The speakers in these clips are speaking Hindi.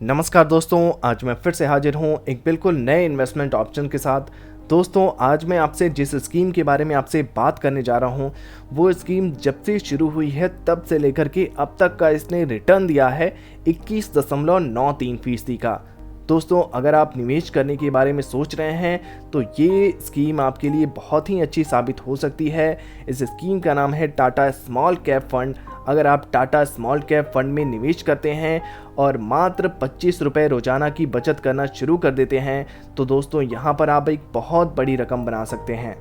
नमस्कार दोस्तों, आज मैं फिर से हाजिर हूँ एक बिल्कुल नए इन्वेस्टमेंट ऑप्शन के साथ। दोस्तों, आज मैं आपसे जिस स्कीम के बारे में आपसे बात करने जा रहा हूँ, वो स्कीम जब से शुरू हुई है तब से लेकर के अब तक का इसने रिटर्न दिया है 21.93% का। दोस्तों, अगर आप निवेश करने के बारे में सोच रहे हैं तो ये स्कीम आपके लिए बहुत ही अच्छी साबित हो सकती है। इस स्कीम का नाम है टाटा स्मॉल कैप फंड। अगर आप टाटा स्मॉल कैप फंड में निवेश करते हैं और मात्र 25 रुपये रोजाना की बचत करना शुरू कर देते हैं तो दोस्तों यहाँ पर आप एक बहुत बड़ी रकम बना सकते हैं।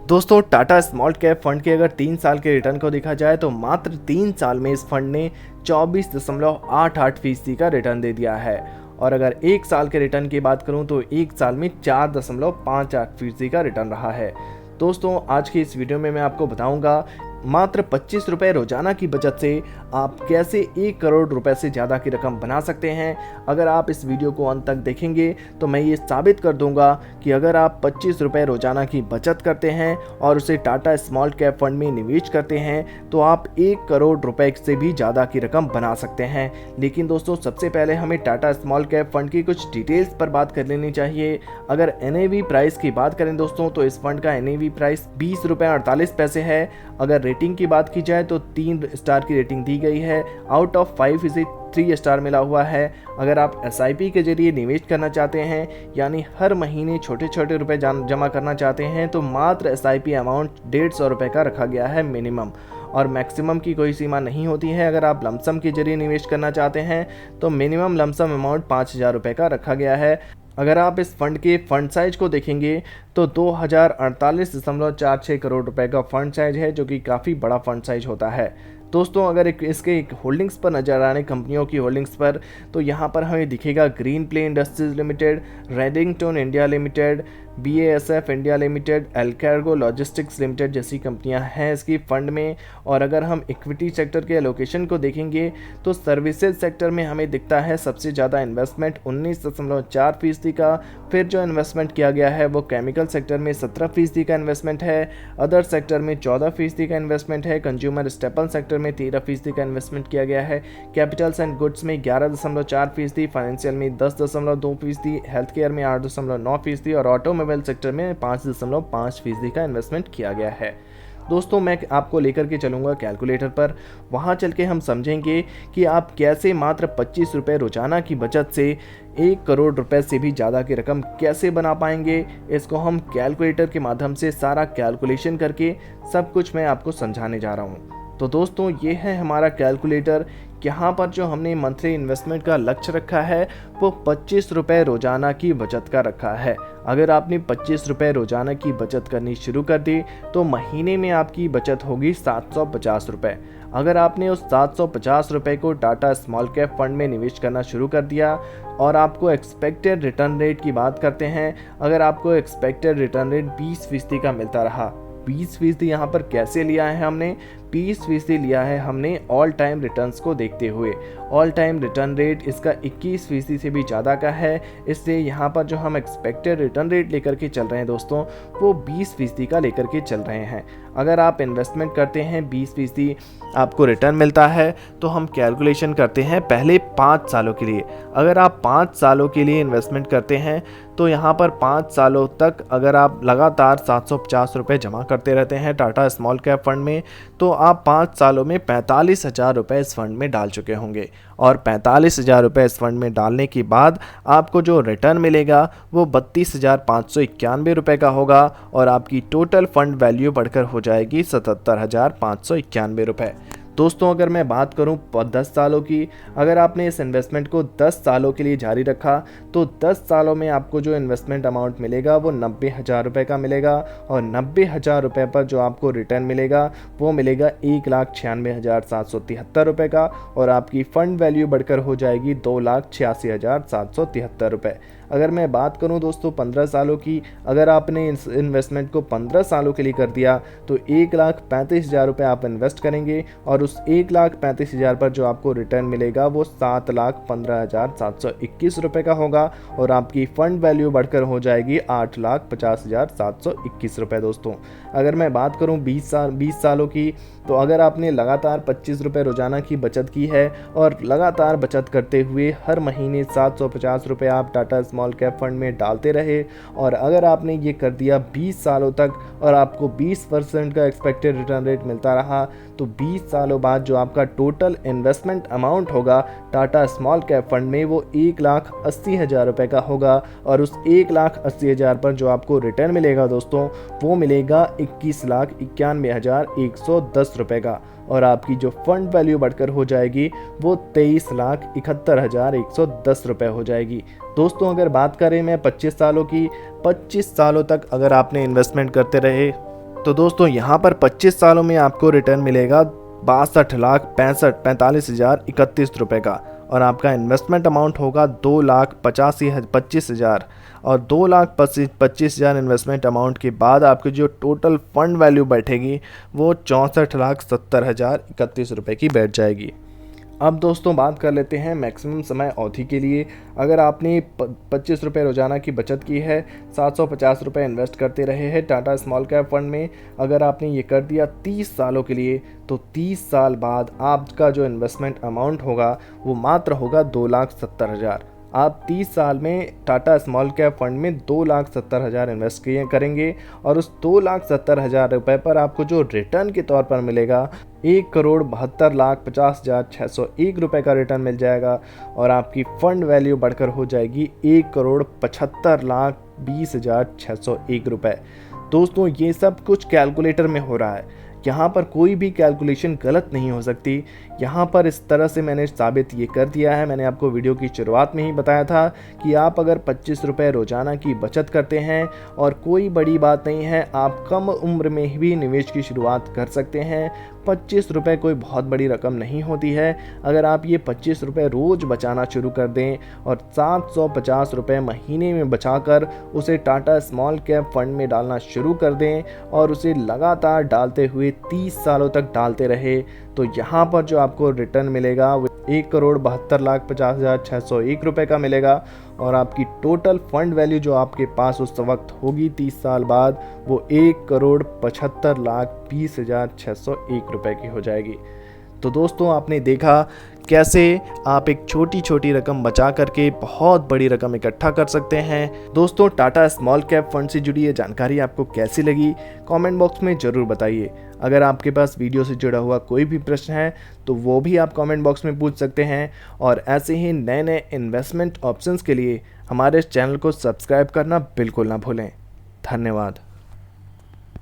दोस्तों, टाटा स्मॉल कैप फंड के अगर 3 साल के रिटर्न को देखा जाए तो मात्र 3 साल में इस फंड ने 24.88% का रिटर्न दे दिया है। और अगर 1 साल के रिटर्न की बात करूं तो 1 साल में 4.58% का रिटर्न रहा है। दोस्तों, आज की इस वीडियो में मैं आपको बताऊंगा मात्र 25 रुपये रोजाना की बचत से आप कैसे 1 करोड़ रुपए से ज़्यादा की रकम बना सकते हैं। अगर आप इस वीडियो को अंत तक देखेंगे तो मैं ये साबित कर दूंगा कि अगर आप 25 रुपये रोजाना की बचत करते हैं और उसे टाटा स्मॉल कैप फंड में निवेश करते हैं तो आप 1 करोड़ रुपए से भी ज़्यादा की रकम बना सकते हैं। लेकिन दोस्तों, सबसे पहले हमें टाटा स्मॉल कैप फंड की कुछ डिटेल्स पर बात कर लेनी चाहिए। अगर NAV प्राइस की बात करें दोस्तों तो इस फंड का NAV प्राइस 20 रुपये 48 पैसे है। अगर रेटिंग की बात की जाए तो 3 स्टार की रेटिंग दी गई है। आउट ऑफ 5 इसे 3 स्टार मिला हुआ है। अगर आप SIP के जरिए निवेश करना चाहते हैं, यानी हर महीने छोटे छोटे रुपए जमा करना चाहते हैं, तो मात्र SIP अमाउंट 150 रुपये का रखा गया है मिनिमम, और मैक्सिमम की कोई सीमा नहीं होती है। अगर आप लमसम के जरिए निवेश करना चाहते हैं तो मिनिमम लमसम अमाउंट 5000 रुपये का रखा गया है। अगर आप इस फंड के फंड साइज को देखेंगे तो 2048.46 करोड़ रुपए का फंड साइज है, जो कि काफ़ी बड़ा फंड साइज होता है। दोस्तों, अगर इसके होल्डिंग्स पर नजर आने कंपनियों की होल्डिंग्स पर तो यहाँ पर हमें दिखेगा Greenply Industries Limited, Redington India Limited, BASF India Limited, Allcargo Logistics Limited जैसी कंपनियां हैं इसकी फंड में। और अगर हम इक्विटी सेक्टर के एलोकेशन को देखेंगे तो सर्विसेज सेक्टर में हमें दिखता है सबसे ज़्यादा इन्वेस्टमेंट 19.4% का। फिर जो इन्वेस्टमेंट किया गया है वो केमिकल सेक्टर में 17% का इन्वेस्टमेंट है, अदर सेक्टर में 14% का इन्वेस्टमेंट है, कंज्यूमर स्टेपल सेक्टर में 13% का इन्वेस्टमेंट किया गया है, कैपिटल्स एंड गुड्स में 11.4%, फाइनेंशियल में 10.2%, हेल्थ केयर में 8.9% और ऑटोमोबाइल सेक्टर में 5.5% का इन्वेस्टमेंट किया गया है। दोस्तों, मैं आपको लेकर के चलूँगा कैलकुलेटर पर। वहाँ चल के हम समझेंगे कि आप कैसे मात्र 25 रुपये रोजाना की बचत से 1 करोड़ रुपए से भी ज़्यादा की रकम कैसे बना पाएंगे। इसको हम कैलकुलेटर के माध्यम से सारा कैलकुलेशन करके सब कुछ मैं आपको समझाने जा रहा हूँ। तो दोस्तों, ये है हमारा कैलकुलेटर। यहाँ पर जो हमने मंथली इन्वेस्टमेंट का लक्ष्य रखा है वो 25 रुपये रोजाना की बचत का रखा है। अगर आपने 25 रुपये रोजाना की बचत करनी शुरू कर दी तो महीने में आपकी बचत होगी 750 रुपये। अगर आपने उस 750 रुपये को टाटा स्मॉल कैप फंड में निवेश करना शुरू कर दिया और आपको एक्सपेक्टेड रिटर्न रेट की बात करते हैं, अगर आपको एक्सपेक्टेड रिटर्न रेट 20% का मिलता रहा, 20% यहाँ पर कैसे लिया है हमने, 20% लिया है हमने ऑल टाइम रिटर्न्स को देखते हुए। ऑल टाइम रिटर्न रेट इसका 21% से भी ज़्यादा का है, इसलिए यहाँ पर जो हम एक्सपेक्टेड रिटर्न रेट लेकर के चल रहे हैं दोस्तों वो 20% का लेकर के चल रहे हैं। अगर आप इन्वेस्टमेंट करते हैं 20% आपको रिटर्न मिलता है तो हम कैलकुलेशन करते हैं पहले 5 सालों के लिए। अगर आप 5 सालों के लिए इन्वेस्टमेंट करते हैं तो यहाँ पर 5 सालों तक अगर आप लगातार 750 रुपये जमा करते रहते हैं टाटा स्मॉल कैप फंड में तो आप 5 सालों में 45,000 रुपये इस फंड में डाल चुके होंगे। और 45,000 रुपये इस फंड में डालने के बाद आपको जो रिटर्न मिलेगा वो 32,591 रुपये का होगा और आपकी टोटल फंड वैल्यू बढ़कर हो जाएगी 77,591 रुपये। दोस्तों, अगर मैं बात करूं 10 सालों की, अगर आपने इस इन्वेस्टमेंट को 10 सालों के लिए जारी रखा तो 10 सालों में आपको जो इन्वेस्टमेंट अमाउंट मिलेगा वो 90,000 रुपये का मिलेगा और 90,000 रुपये पर जो आपको रिटर्न मिलेगा वो मिलेगा 1,96,773 रुपये का और आपकी फ़ंड वैल्यू बढ़कर हो जाएगी 2,86,773 रुपये। अगर मैं बात करूं दोस्तों 15 सालों की, अगर आपने इस इन्वेस्टमेंट को 15 सालों के लिए कर दिया तो 1,35,000 रुपये आप इन्वेस्ट करेंगे और उस 1,35,000 पर जो आपको रिटर्न मिलेगा वो 7,15,721 रुपये का होगा और आपकी फ़ंड वैल्यू बढ़कर हो जाएगी 8,50,721 रुपये। दोस्तों अगर मैं बात करूं 20 सालों की, तो अगर आपने लगातार 25 रुपये रोज़ाना की बचत की है और लगातार बचत करते हुए हर महीने 750 रुपये आप टाटा स्मॉल कैप फंड में डालते रहे और अगर आपने ये कर दिया 20 सालों तक और आपको 20% का एक्सपेक्टेड रिटर्न रेट मिलता रहा, तो 20 सालों बाद जो आपका टोटल इन्वेस्टमेंट अमाउंट होगा टाटा स्मॉल कैप फंड में वो 1,80,000 रुपये का होगा और उस 1,80,000 पर जो आपको रिटर्न मिलेगा दोस्तों वो मिलेगा 21,91,110 रुपये का और आपकी जो फंड वैल्यू बढ़कर हो जाएगी वो 23,71,110 रुपये हो जाएगी। दोस्तों अगर बात करें मैं 25 सालों की, 25 सालों तक अगर आपने इन्वेस्टमेंट करते रहे तो दोस्तों यहाँ पर 25 सालों में आपको रिटर्न मिलेगा 62,45,31 रुपये का और आपका इन्वेस्टमेंट अमाउंट होगा 2,25,000 और 2,25,000 इन्वेस्टमेंट अमाउंट के बाद आपकी जो टोटल फंड वैल्यू बैठेगी वो 64,70,031 रुपये की बैठ जाएगी। अब दोस्तों बात कर लेते हैं मैक्सिमम समय अवधि के लिए। अगर आपने 25 रुपये रोज़ाना की बचत की है, 750 रुपये इन्वेस्ट करते रहे हैं टाटा स्मॉल कैप फंड में, अगर आपने ये कर दिया 30 सालों के लिए, तो 30 साल बाद आपका जो इन्वेस्टमेंट अमाउंट होगा वो मात्र होगा 2,70,000। आप 30 साल में टाटा स्मॉल कैप फंड में 2,70,000 इन्वेस्ट करेंगे और उस 2,70,000 रुपये पर आपको जो रिटर्न के तौर पर मिलेगा 1,72,50,601 रुपये का रिटर्न मिल जाएगा और आपकी फ़ंड वैल्यू बढ़कर हो जाएगी 1,75,20,601 रुपये। दोस्तों ये सब कुछ कैलकुलेटर में हो रहा है, यहाँ पर कोई भी कैलकुलेशन गलत नहीं हो सकती। यहाँ पर इस तरह से मैंने साबित ये कर दिया है। मैंने आपको वीडियो की शुरुआत में ही बताया था कि आप अगर 25 रुपये रोज़ाना की बचत करते हैं और कोई बड़ी बात नहीं है, आप कम उम्र में भी निवेश की शुरुआत कर सकते हैं। 25 रुपये कोई बहुत बड़ी रकम नहीं होती है। अगर आप ये 25 रुपये रोज़ बचाना शुरू कर दें और 750 रुपये महीने में बचाकर उसे टाटा स्मॉल कैप फंड में डालना शुरू कर दें और उसे लगातार डालते हुए 30 सालों तक डालते रहे, तो यहाँ पर जो आपको रिटर्न मिलेगा वो 1,72,50,601 रुपये का मिलेगा और आपकी टोटल फंड वैल्यू जो आपके पास उस वक्त होगी 30 साल बाद वो 1,75,20,601 रुपये की हो जाएगी। तो दोस्तों आपने देखा कैसे आप एक छोटी छोटी रकम बचा करके बहुत बड़ी रकम इकट्ठा कर सकते हैं। दोस्तों टाटा स्मॉल कैप फंड से जुड़ी ये जानकारी आपको कैसी लगी कमेंट बॉक्स में ज़रूर बताइए। अगर आपके पास वीडियो से जुड़ा हुआ कोई भी प्रश्न है तो वो भी आप कमेंट बॉक्स में पूछ सकते हैं और ऐसे ही नए नए इन्वेस्टमेंट ऑप्शंस के लिए हमारे चैनल को सब्सक्राइब करना बिल्कुल ना भूलें। धन्यवाद।